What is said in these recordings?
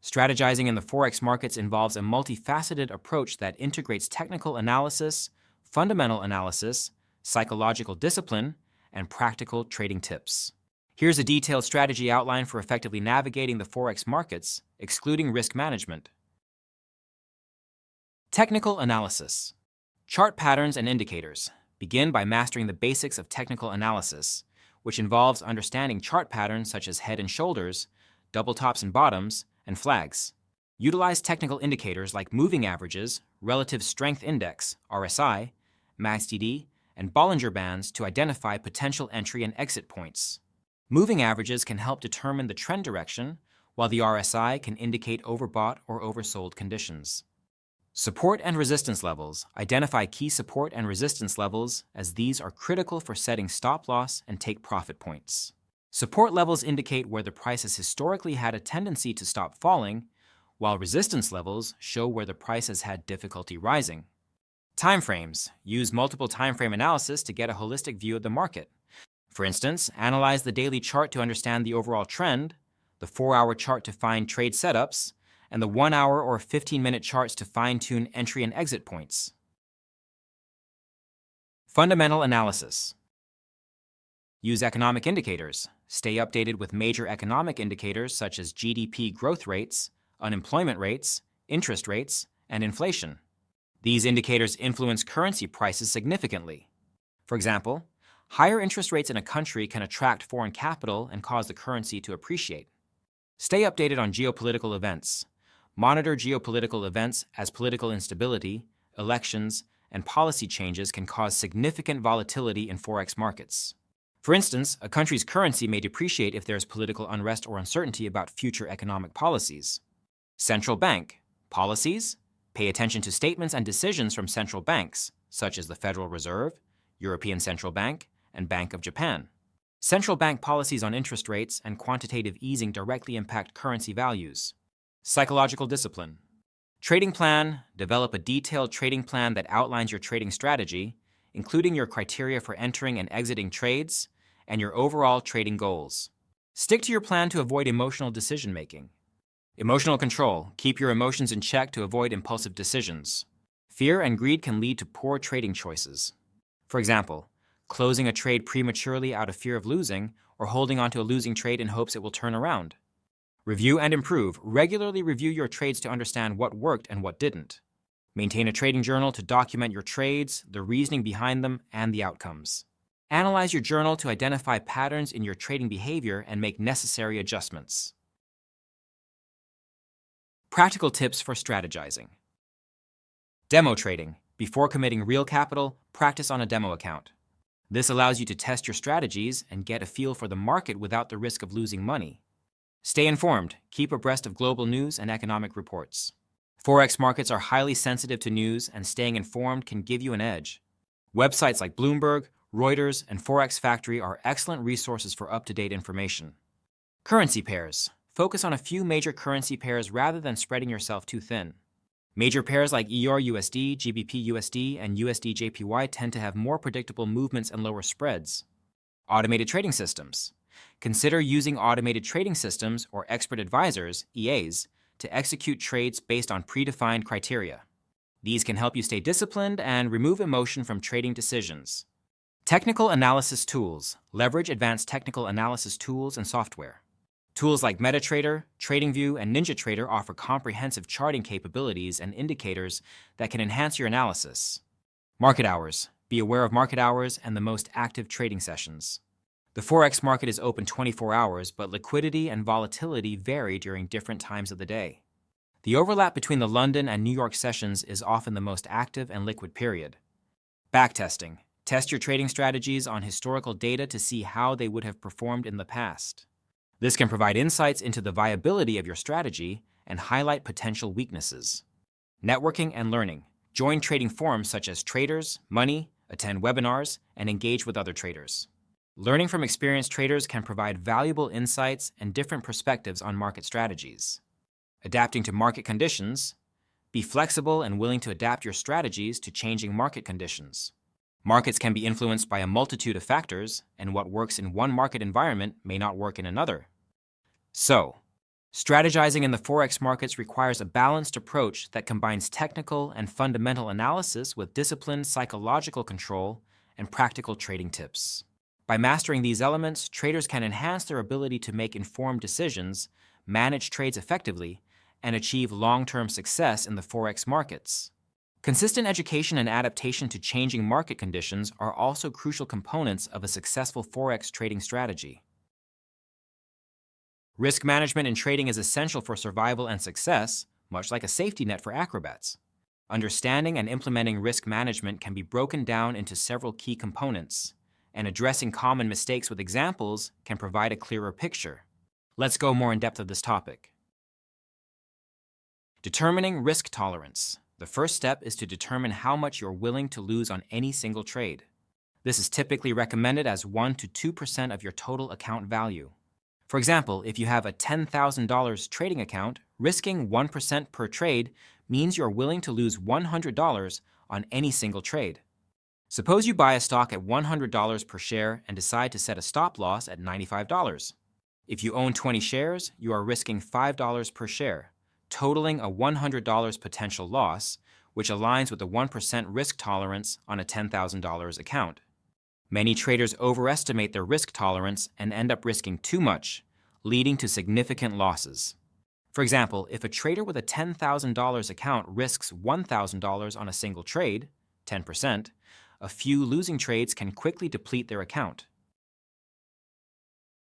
Strategizing in the Forex markets involves a multifaceted approach that integrates technical analysis, fundamental analysis, psychological discipline, and practical trading tips. Here's a detailed strategy outline for effectively navigating the Forex markets, excluding risk management. Technical analysis. Chart patterns and indicators. Begin by mastering the basics of technical analysis, which involves understanding chart patterns such as head and shoulders, double tops and bottoms, and flags. Utilize technical indicators like moving averages, relative strength index, RSI, MACD, and Bollinger Bands to identify potential entry and exit points. Moving averages can help determine the trend direction, while the RSI can indicate overbought or oversold conditions. Support and resistance levels. Identify key support and resistance levels, as these are critical for setting stop loss and take profit points. Support levels indicate where the price has historically had a tendency to stop falling, while resistance levels show where the price has had difficulty rising. Timeframes. Use multiple timeframe analysis to get a holistic view of the market. For instance, analyze the daily chart to understand the overall trend, the 4-hour chart to find trade setups, and the 1-hour or 15-minute charts to fine-tune entry and exit points. Fundamental analysis. Use economic indicators. Stay updated with major economic indicators such as GDP growth rates, unemployment rates, interest rates, and inflation. These indicators influence currency prices significantly. For example, higher interest rates in a country can attract foreign capital and cause the currency to appreciate. Stay updated on geopolitical events. Monitor geopolitical events, as political instability, elections, and policy changes can cause significant volatility in Forex markets. For instance, a country's currency may depreciate if there is political unrest or uncertainty about future economic policies. Central bank policies. Pay attention to statements and decisions from central banks, such as the Federal Reserve, European Central Bank, and Bank of Japan. Central bank policies on interest rates and quantitative easing directly impact currency values. Psychological discipline. Trading plan. Develop a detailed trading plan that outlines your trading strategy, including your criteria for entering and exiting trades, and your overall trading goals. Stick to your plan to avoid emotional decision-making. Emotional control. Keep your emotions in check to avoid impulsive decisions. Fear and greed can lead to poor trading choices. For example, closing a trade prematurely out of fear of losing, or holding onto a losing trade in hopes it will turn around. Review and improve. Regularly review your trades to understand what worked and what didn't. Maintain a trading journal to document your trades, the reasoning behind them, and the outcomes. Analyze your journal to identify patterns in your trading behavior and make necessary adjustments. Practical tips for strategizing. Demo trading. Before committing real capital, practice on a demo account. This allows you to test your strategies and get a feel for the market without the risk of losing money. Stay informed. Keep abreast of global news and economic reports. Forex markets are highly sensitive to news, and staying informed can give you an edge. Websites like Bloomberg, Reuters, and Forex Factory are excellent resources for up-to-date information. Currency pairs. Focus on a few major currency pairs rather than spreading yourself too thin. Major pairs like EUR-USD, GBP-USD, and USD-JPY tend to have more predictable movements and lower spreads. Automated trading systems. Consider using automated trading systems or expert advisors, EAs, to execute trades based on predefined criteria. These can help you stay disciplined and remove emotion from trading decisions. Technical analysis tools. Leverage advanced technical analysis tools and software. Tools like MetaTrader, TradingView, and NinjaTrader offer comprehensive charting capabilities and indicators that can enhance your analysis. Market hours. Be aware of market hours and the most active trading sessions. The Forex market is open 24 hours, but liquidity and volatility vary during different times of the day. The overlap between the London and New York sessions is often the most active and liquid period. Backtesting. Test your trading strategies on historical data to see how they would have performed in the past. This can provide insights into the viability of your strategy and highlight potential weaknesses. Networking and learning. Join trading forums such as Traders, Money, attend webinars, and engage with other traders. Learning from experienced traders can provide valuable insights and different perspectives on market strategies. Adapting to market conditions. Be flexible and willing to adapt your strategies to changing market conditions. Markets can be influenced by a multitude of factors, and what works in one market environment may not work in another. So, Strategizing in the Forex markets requires a balanced approach that combines technical and fundamental analysis with disciplined psychological control and practical trading tips. By mastering these elements, traders can enhance their ability to make informed decisions, manage trades effectively, and achieve long-term success in the Forex markets. Consistent education and adaptation to changing market conditions are also crucial components of a successful Forex trading strategy. Risk management in trading is essential for survival and success, much like a safety net for acrobats. Understanding and implementing risk management can be broken down into several key components, and addressing common mistakes with examples can provide a clearer picture. Let's go more in depth of this topic. Determining risk tolerance. The first step is to determine how much you're willing to lose on any single trade. This is typically recommended as 1 to 2% of your total account value. For example, if you have a $10,000 trading account, risking 1% per trade means you're willing to lose $100 on any single trade. Suppose you buy a stock at $100 per share and decide to set a stop loss at $95. If you own 20 shares, you are risking $5 per share, totaling a $100 potential loss, which aligns with the 1% risk tolerance on a $10,000 account. Many traders overestimate their risk tolerance and end up risking too much, leading to significant losses. For example, if a trader with a $10,000 account risks $1,000 on a single trade, 10%, a few losing trades can quickly deplete their account.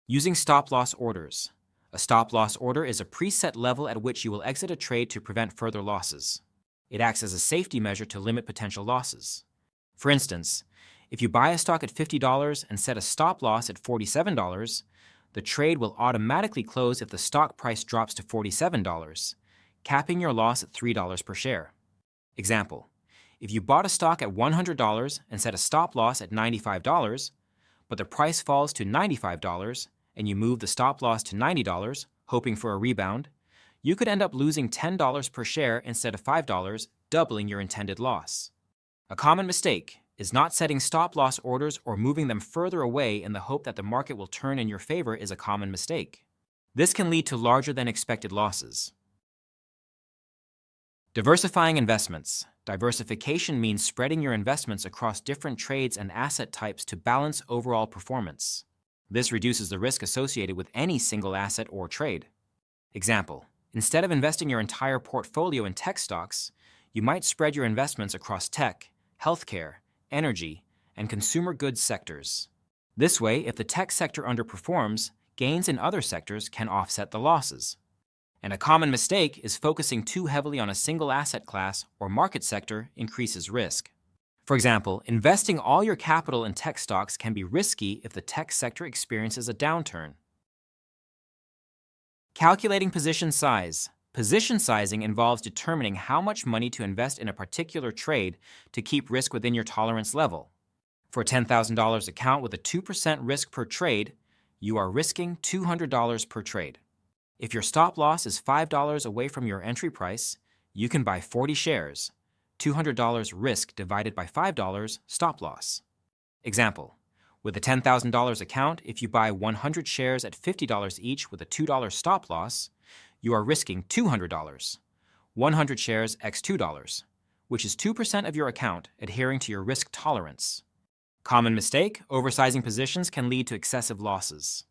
Using stop-loss orders. A stop-loss order is a preset level at which you will exit a trade to prevent further losses. It acts as a safety measure to limit potential losses. For instance, if you buy a stock at $50 and set a stop loss at $47, the trade will automatically close if the stock price drops to $47, capping your loss at $3 per share. Example, if you bought a stock at $100 and set a stop loss at $95, but the price falls to $95 and you move the stop loss to $90, hoping for a rebound, you could end up losing $10 per share instead of $5, doubling your intended loss. A common mistake is not setting stop-loss orders or moving them further away in the hope that the market will turn in your favor is a common mistake. This can lead to larger than expected losses. Diversifying investments. Diversification means spreading your investments across different trades and asset types to balance overall performance. This reduces the risk associated with any single asset or trade. Example, instead of investing your entire portfolio in tech stocks, you might spread your investments across tech, healthcare, energy, and consumer goods sectors. This way, if the tech sector underperforms, gains in other sectors can offset the losses. And a common mistake is focusing too heavily on a single asset class or market sector increases risk. For example, investing all your capital in tech stocks can be risky if the tech sector experiences a downturn. Calculating position size. Position sizing involves determining how much money to invest in a particular trade to keep risk within your tolerance level. For a $10,000 account with a 2% risk per trade, you are risking $200 per trade. If your stop loss is $5 away from your entry price, you can buy 40 shares, $200 risk divided by $5 stop loss. Example, with a $10,000 account, if you buy 100 shares at $50 each with a $2 stop loss, you are risking $200, 100 shares x $2, which is 2% of your account adhering to your risk tolerance. Common mistake, oversizing positions can lead to excessive losses.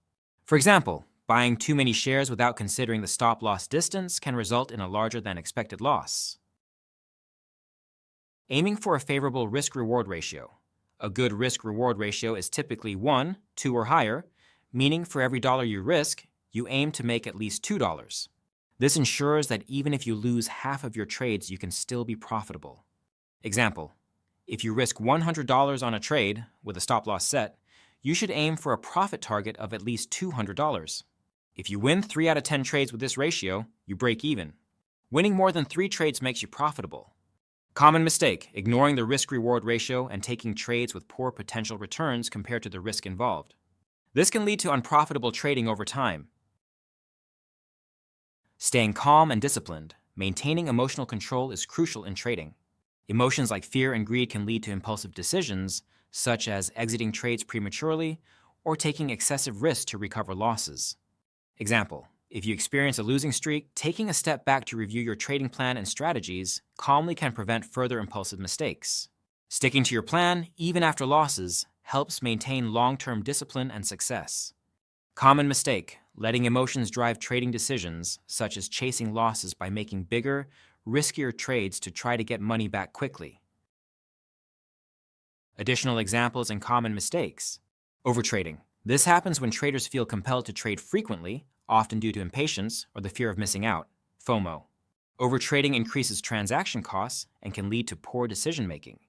For example, buying too many shares without considering the stop-loss distance can result in a larger than expected loss. Aiming for a favorable risk-reward ratio. A good risk-reward ratio is typically 1, 2, or higher, meaning for every dollar you risk, you aim to make at least $2. This ensures that even if you lose half of your trades, you can still be profitable. Example, if you risk $100 on a trade with a stop-loss set, you should aim for a profit target of at least $200. If you win 3 out of 10 trades with this ratio, you break even. Winning more than 3 trades makes you profitable. Common mistake, ignoring the risk-reward ratio and taking trades with poor potential returns compared to the risk involved. This can lead to unprofitable trading over time. Staying calm and disciplined, maintaining emotional control is crucial in trading. Emotions like fear and greed can lead to impulsive decisions, such as exiting trades prematurely or taking excessive risk to recover losses. Example, If you experience a losing streak, taking a step back to review your trading plan and strategies calmly can prevent further impulsive mistakes. Sticking to your plan, even after losses, helps maintain long-term discipline and success. Common mistake: letting emotions drive trading decisions, such as chasing losses by making bigger, riskier trades to try to get money back quickly. Additional examples and common mistakes. Overtrading. This happens when traders feel compelled to trade frequently, often due to impatience or the fear of missing out, FOMO. Overtrading increases transaction costs and can lead to poor decision-making.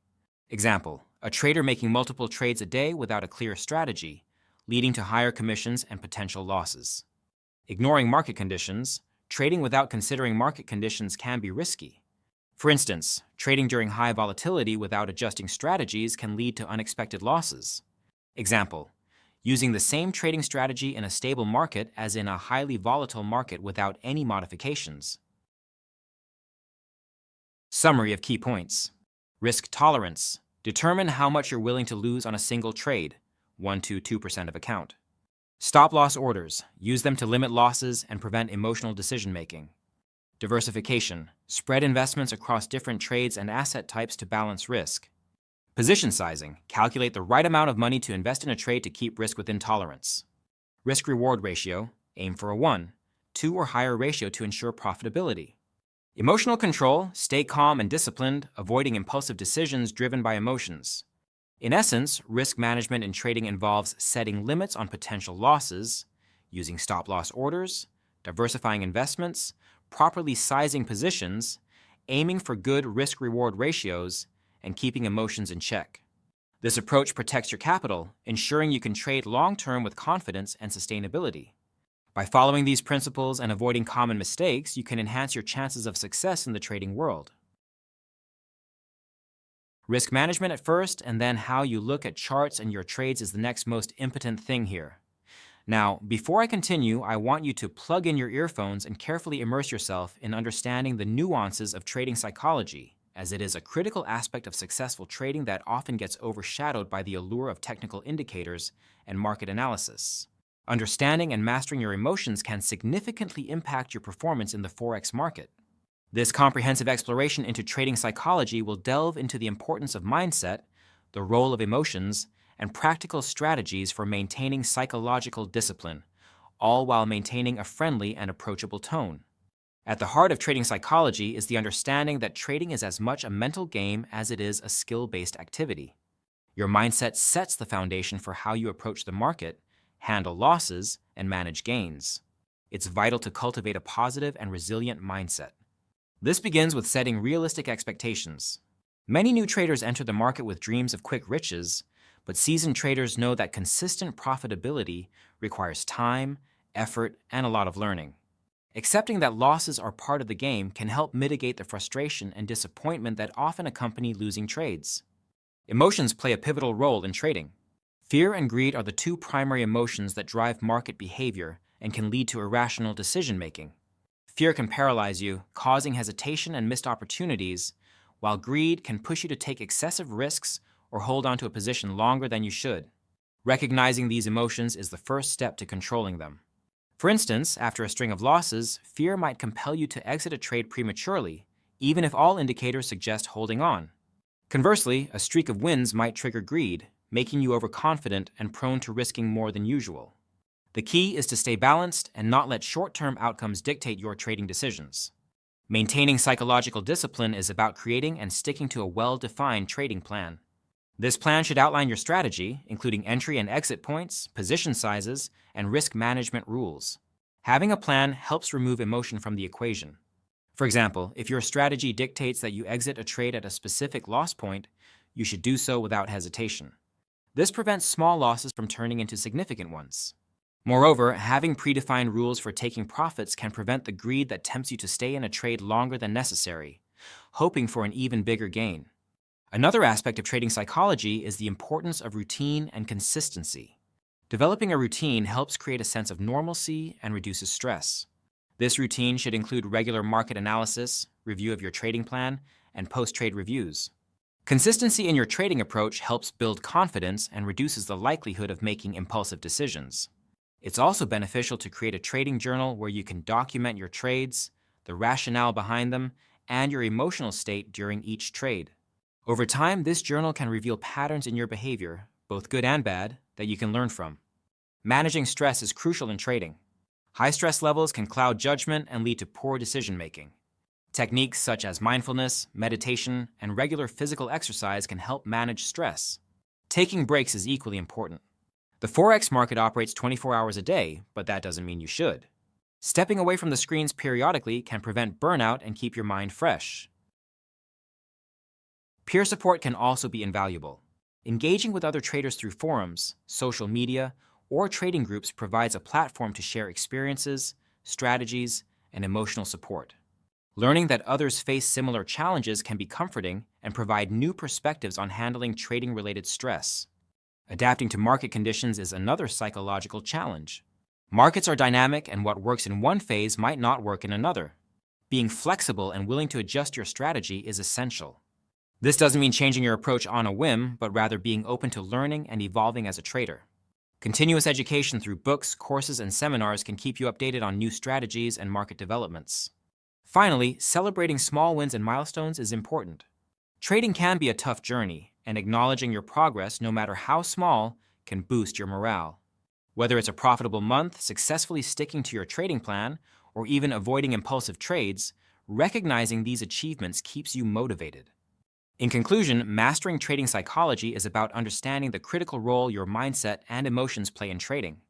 Example: a trader making multiple trades a day without a clear strategy, leading to higher commissions and potential losses. Ignoring market conditions. Trading without considering market conditions can be risky. For instance, trading during high volatility without adjusting strategies can lead to unexpected losses. Example: using the same trading strategy in a stable market as in a highly volatile market without any modifications. Summary of key points. Risk tolerance. Determine how much you're willing to lose on a single trade, 1 to 2% of account. Stop-loss orders. Use them to limit losses and prevent emotional decision-making. Diversification. Spread investments across different trades and asset types to balance risk. Position sizing. Calculate the right amount of money to invest in a trade to keep risk within tolerance. Risk-reward ratio. Aim for a 1, 2 or higher ratio to ensure profitability. Emotional control. Stay calm and disciplined, avoiding impulsive decisions driven by emotions. In essence, risk management in trading involves setting limits on potential losses, using stop-loss orders, diversifying investments, properly sizing positions, aiming for good risk-reward ratios, and keeping emotions in check. This approach protects your capital, ensuring you can trade long-term with confidence and sustainability. By following these principles and avoiding common mistakes, you can enhance your chances of success in the trading world. Risk management at first, and then how you look at charts and your trades is the next most important thing here. Now, before I continue, I want you to plug in your earphones and carefully immerse yourself in understanding the nuances of trading psychology, as it is a critical aspect of successful trading that often gets overshadowed by the allure of technical indicators and market analysis. Understanding and mastering your emotions can significantly impact your performance in the Forex market. This comprehensive exploration into trading psychology will delve into the importance of mindset, the role of emotions, and practical strategies for maintaining psychological discipline, all while maintaining a friendly and approachable tone. At the heart of trading psychology is the understanding that trading is as much a mental game as it is a skill-based activity. Your mindset sets the foundation for how you approach the market, handle losses, and manage gains. It's vital to cultivate a positive and resilient mindset. This begins with setting realistic expectations. Many new traders enter the market with dreams of quick riches, but seasoned traders know that consistent profitability requires time, effort, and a lot of learning. Accepting that losses are part of the game can help mitigate the frustration and disappointment that often accompany losing trades. Emotions play a pivotal role in trading. Fear and greed are the two primary emotions that drive market behavior and can lead to irrational decision-making. Fear can paralyze you, causing hesitation and missed opportunities, while greed can push you to take excessive risks or hold onto a position longer than you should. Recognizing these emotions is the first step to controlling them. For instance, after a string of losses, fear might compel you to exit a trade prematurely, even if all indicators suggest holding on. Conversely, a streak of wins might trigger greed, making you overconfident and prone to risking more than usual. The key is to stay balanced and not let short-term outcomes dictate your trading decisions. Maintaining psychological discipline is about creating and sticking to a well-defined trading plan. This plan should outline your strategy, including entry and exit points, position sizes, and risk management rules. Having a plan helps remove emotion from the equation. For example, if your strategy dictates that you exit a trade at a specific loss point, you should do so without hesitation. This prevents small losses from turning into significant ones. Moreover, having predefined rules for taking profits can prevent the greed that tempts you to stay in a trade longer than necessary, hoping for an even bigger gain. Another aspect of trading psychology is the importance of routine and consistency. Developing a routine helps create a sense of normalcy and reduces stress. This routine should include regular market analysis, review of your trading plan, and post-trade reviews. Consistency in your trading approach helps build confidence and reduces the likelihood of making impulsive decisions. It's also beneficial to create a trading journal where you can document your trades, the rationale behind them, and your emotional state during each trade. Over time, this journal can reveal patterns in your behavior, both good and bad, that you can learn from. Managing stress is crucial in trading. High stress levels can cloud judgment and lead to poor decision-making. Techniques such as mindfulness, meditation, and regular physical exercise can help manage stress. Taking breaks is equally important. The Forex market operates 24 hours a day, but that doesn't mean you should. Stepping away from the screens periodically can prevent burnout and keep your mind fresh. Peer support can also be invaluable. Engaging with other traders through forums, social media, or trading groups provides a platform to share experiences, strategies, and emotional support. Learning that others face similar challenges can be comforting and provide new perspectives on handling trading-related stress. Adapting to market conditions is another psychological challenge. Markets are dynamic, and what works in one phase might not work in another. Being flexible and willing to adjust your strategy is essential. This doesn't mean changing your approach on a whim, but rather being open to learning and evolving as a trader. Continuous education through books, courses, and seminars can keep you updated on new strategies and market developments. Finally, celebrating small wins and milestones is important. Trading can be a tough journey, and acknowledging your progress, no matter how small, can boost your morale. Whether it's a profitable month, successfully sticking to your trading plan, or even avoiding impulsive trades, recognizing these achievements keeps you motivated. In conclusion, mastering trading psychology is about understanding the critical role your mindset and emotions play in trading.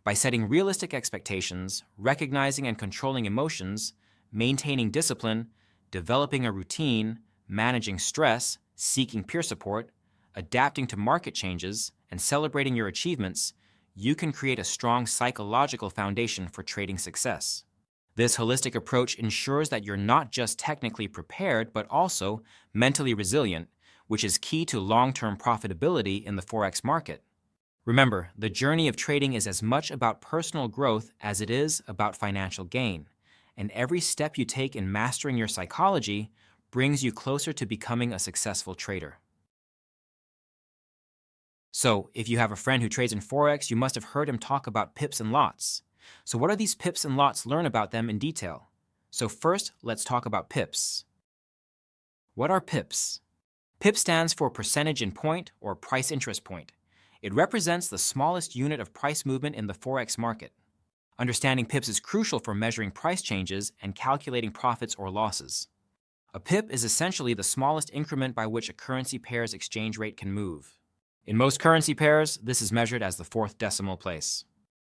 By setting realistic expectations, recognizing and controlling emotions, maintaining discipline, developing a routine, managing stress, seeking peer support, adapting to market changes, and celebrating your achievements, you can create a strong psychological foundation for trading success. This holistic approach ensures that you're not just technically prepared, but also mentally resilient, which is key to long-term profitability in the Forex market. Remember, the journey of trading is as much about personal growth as it is about financial gain, and every step you take in mastering your psychology brings you closer to becoming a successful trader. So, if you have a friend who trades in Forex, you must have heard him talk about pips and lots. So what are these pips and lots? Learn about them in detail. So first, let's talk about pips. What are pips? PIP stands for percentage in point or price interest point. It represents the smallest unit of price movement in the Forex market. Understanding pips is crucial for measuring price changes and calculating profits or losses. A pip is essentially the smallest increment by which a currency pair's exchange rate can move. In most currency pairs, this is measured as the fourth decimal place.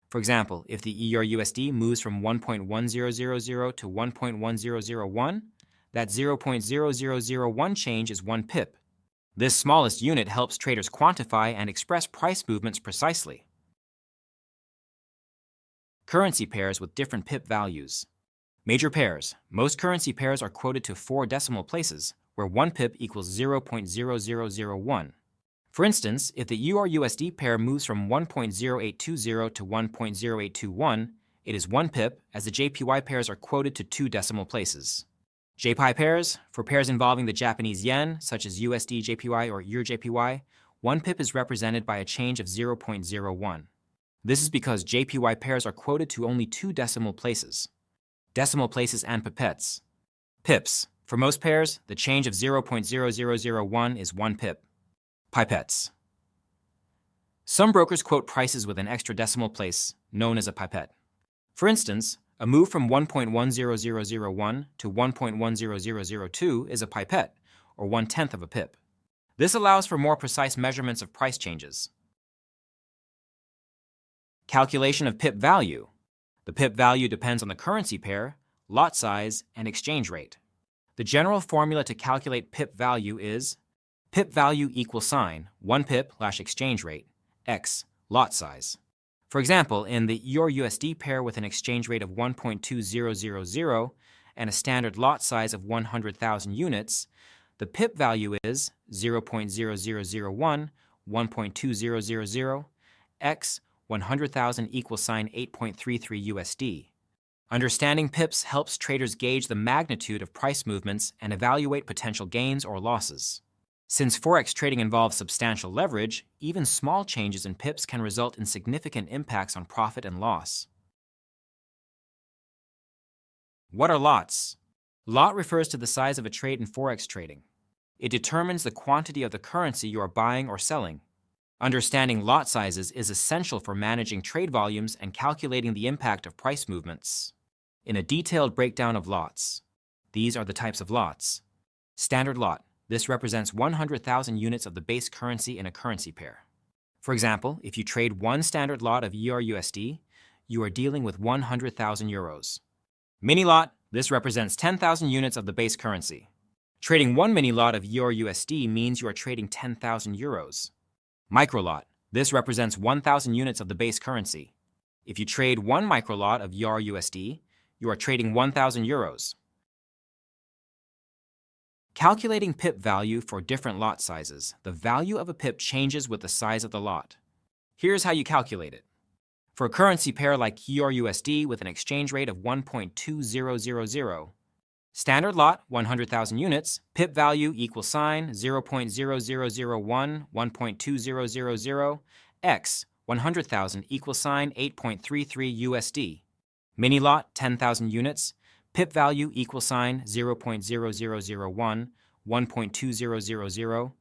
For example, if the EUR/USD moves from 1.1000 to 1.1001, that 0.0001 change is 1 pip. This smallest unit helps traders quantify and express price movements precisely. Currency pairs with different pip values. Major pairs. Most currency pairs are quoted to 4 decimal places, where 1 pip equals 0.0001. For instance, if the EUR/USD pair moves from 1.0820 to 1.0821, it is 1 pip, as the JPY pairs are quoted to 2 decimal places. JPY pairs, for pairs involving the Japanese yen, such as USD JPY or EUR JPY, 1 pip is represented by a change of 0.01. This is because JPY pairs are quoted to only 2 decimal places. Decimal places and pipettes. Pips. For most pairs, the change of 0.0001 is 1 pip. Pipettes. Some brokers quote prices with an extra decimal place, known as a pipette. For instance, a move from 1.10001 to 1.10002 is a pipette, or 1/10 of a pip. This allows for more precise measurements of price changes. Calculation of pip value. The pip value depends on the currency pair, lot size, and exchange rate. The general formula to calculate pip value is pip value equals 1 pip / exchange rate, x, lot size. For example, in the EUR/USD pair with an exchange rate of 1.2000 and a standard lot size of 100,000 units, the pip value is 0.0001, 1.2000, x, 100,000 equals 8.33 USD. Understanding pips helps traders gauge the magnitude of price movements and evaluate potential gains or losses. Since Forex trading involves substantial leverage, even small changes in pips can result in significant impacts on profit and loss. What are lots? Lot refers to the size of a trade in Forex trading. It determines the quantity of the currency you are buying or selling. Understanding lot sizes is essential for managing trade volumes and calculating the impact of price movements. In a detailed breakdown of lots, these are the types of lots. Standard lot. This represents 100,000 units of the base currency in a currency pair. For example, if you trade one standard lot of EUR/USD, you are dealing with 100,000 euros. Mini lot. This represents 10,000 units of the base currency. Trading one mini lot of EUR/USD means you are trading 10,000 euros. Micro lot. This represents 1,000 units of the base currency. If you trade one micro lot of EUR/USD, you are trading 1,000 euros. Calculating pip value for different lot sizes. The value of a pip changes with the size of the lot. Here's how you calculate it. For a currency pair like EUR/USD with an exchange rate of 1.2000, standard lot 100,000 units, pip value equals sign 0.0001 1.2000 x 100,000 equals sign 8.33 USD. Mini lot 10,000 units, pip value equals sign 0.0001 1.2000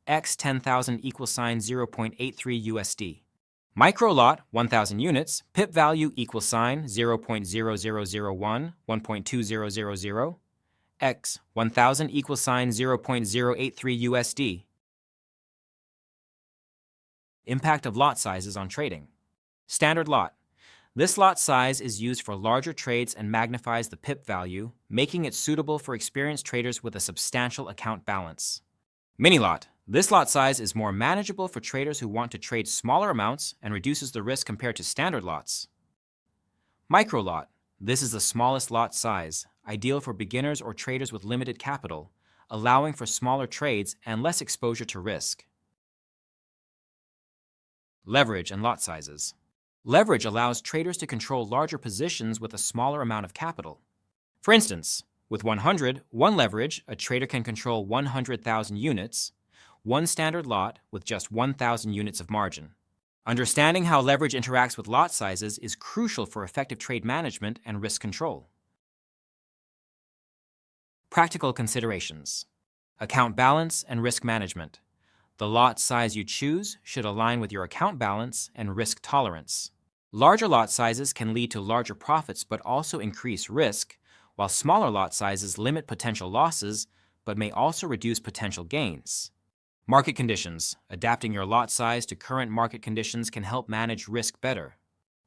x 10,000 equals sign 0.83 USD. Micro lot 1,000 units, pip value equals sign 0.0001 1.2000 x 1,000 equals sign 0.083 USD. Impact of lot sizes on trading. Standard lot. This lot size is used for larger trades and magnifies the pip value, making it suitable for experienced traders with a substantial account balance. Mini lot. This lot size is more manageable for traders who want to trade smaller amounts and reduces the risk compared to standard lots. Micro lot. This is the smallest lot size, ideal for beginners or traders with limited capital, allowing for smaller trades and less exposure to risk. Leverage and lot sizes. Leverage allows traders to control larger positions with a smaller amount of capital. For instance, with 1 leverage, a trader can control 100,000 units, one standard lot with just 1,000 units of margin. Understanding how leverage interacts with lot sizes is crucial for effective trade management and risk control. Practical considerations. Account balance and risk management. The lot size you choose should align with your account balance and risk tolerance. Larger lot sizes can lead to larger profits but also increase risk, while smaller lot sizes limit potential losses but may also reduce potential gains. Market conditions. Adapting your lot size to current market conditions can help manage risk better.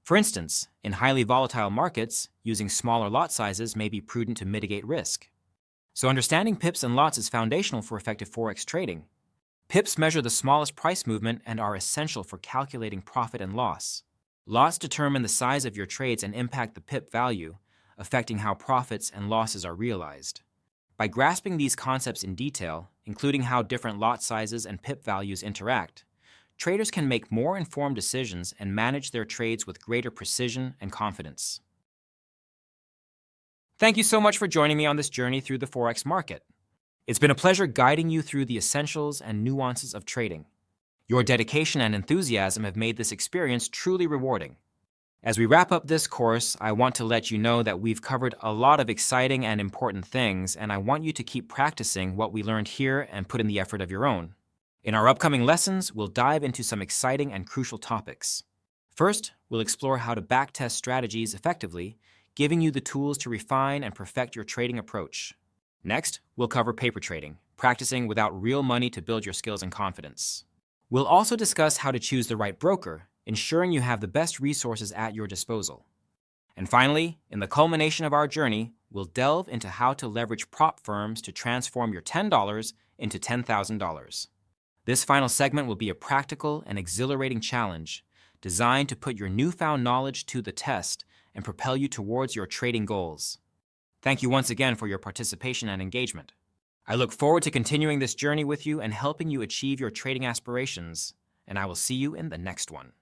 For instance, in highly volatile markets, using smaller lot sizes may be prudent to mitigate risk. So understanding pips and lots is foundational for effective Forex trading. Pips measure the smallest price movement and are essential for calculating profit and loss. Lots determine the size of your trades and impact the pip value, affecting how profits and losses are realized. By grasping these concepts in detail, including how different lot sizes and pip values interact, traders can make more informed decisions and manage their trades with greater precision and confidence. Thank you so much for joining me on this journey through the Forex market. It's been a pleasure guiding you through the essentials and nuances of trading. Your dedication and enthusiasm have made this experience truly rewarding. As we wrap up this course, I want to let you know that we've covered a lot of exciting and important things, and I want you to keep practicing what we learned here and put in the effort of your own. In our upcoming lessons, we'll dive into some exciting and crucial topics. First, we'll explore how to backtest strategies effectively, giving you the tools to refine and perfect your trading approach. Next, we'll cover paper trading, practicing without real money to build your skills and confidence. We'll also discuss how to choose the right broker, ensuring you have the best resources at your disposal. And finally, in the culmination of our journey, we'll delve into how to leverage prop firms to transform your $10 into $10,000. This final segment will be a practical and exhilarating challenge designed to put your newfound knowledge to the test and propel you towards your trading goals. Thank you once again for your participation and engagement. I look forward to continuing this journey with you and helping you achieve your trading aspirations, and I will see you in the next one.